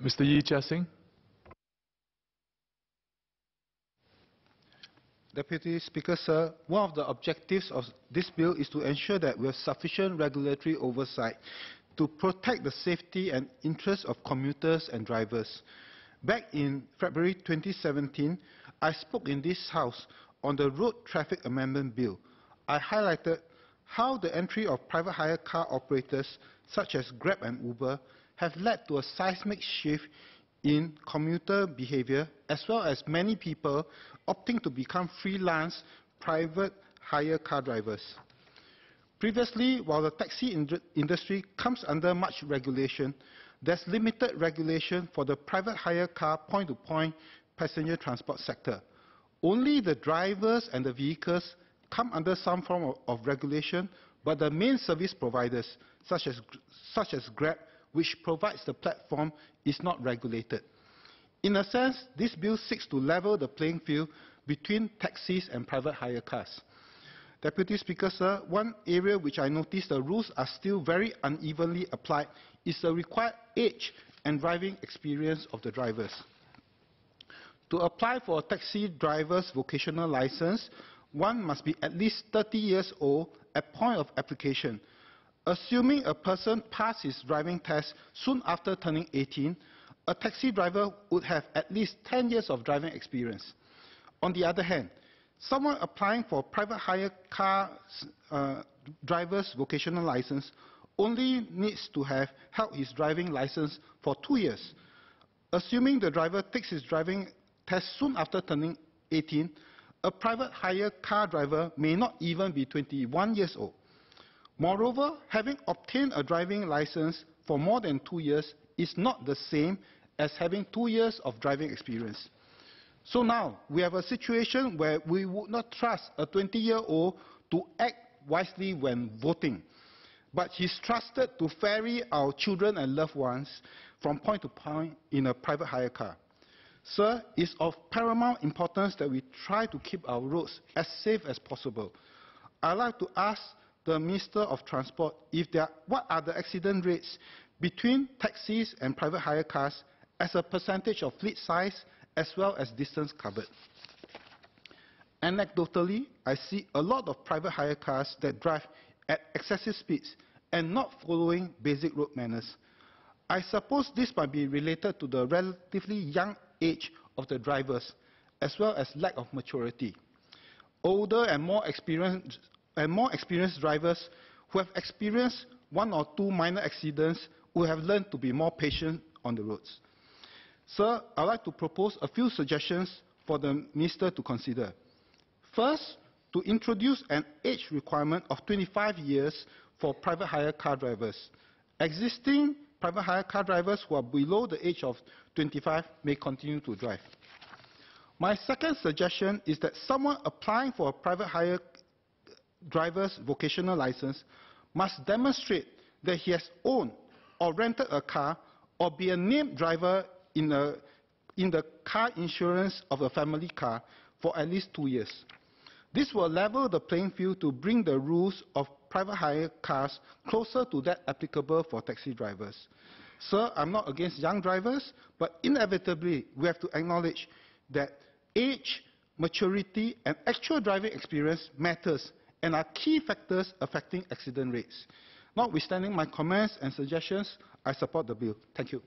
Mr. Hsing. Deputy Speaker, sir, one of the objectives of this bill is to ensure that we have sufficient regulatory oversight to protect the safety and interests of commuters and drivers. Back in February 2017, I spoke in this House on the Road Traffic Amendment Bill. I highlighted how the entry of private hire car operators such as Grab and Uber have led to a seismic shift in commuter behavior, as well as many people opting to become freelance private hire car drivers. Previously, while the taxi industry comes under much regulation, there's limited regulation for the private hire car point-to-point passenger transport sector. Only the drivers and the vehicles come under some form of regulation, but the main service providers, such as Grab, which provides the platform, is not regulated. In a sense, this bill seeks to level the playing field between taxis and private hire cars. Deputy Speaker, sir, one area which I noticed the rules are still very unevenly applied is the required age and driving experience of the drivers. To apply for a taxi driver's vocational license, one must be at least 30 years old at point of application. Assuming a person passed his driving test soon after turning 18, a taxi driver would have at least 10 years of driving experience. On the other hand, someone applying for private hire car driver's vocational license only needs to have held his driving license for 2 years. Assuming the driver takes his driving test soon after turning 18, a private hire car driver may not even be 21 years old. Moreover, having obtained a driving license for more than 2 years is not the same as having 2 years of driving experience. So now, we have a situation where we would not trust a 20-year-old to act wisely when voting, but he's trusted to ferry our children and loved ones from point to point in a private hire car. Sir, it's of paramount importance that we try to keep our roads as safe as possible. I'd like to ask the Minister of Transport what are the accident rates between taxis and private hire cars as a percentage of fleet size as well as distance covered. Anecdotally, I see a lot of private hire cars that drive at excessive speeds and not following basic road manners. I suppose this might be related to the relatively young age of the drivers as well as lack of maturity. Older and more experienced drivers who have experienced 1 or 2 minor accidents will have learned to be more patient on the roads. Sir, I'd like to propose a few suggestions for the Minister to consider. First, to introduce an age requirement of 25 years for private hire car drivers. Existing private hire car drivers who are below the age of 25 may continue to drive. My second suggestion is that someone applying for a private hire driver's vocational license must demonstrate that he has owned or rented a car or be a named driver in the car insurance of a family car for at least 2 years. This will level the playing field to bring the rules of private hire cars closer to that applicable for taxi drivers. Sir, I'm not against young drivers, but inevitably we have to acknowledge that age, maturity, and actual driving experience matters and are key factors affecting accident rates. Notwithstanding my comments and suggestions, I support the bill. Thank you.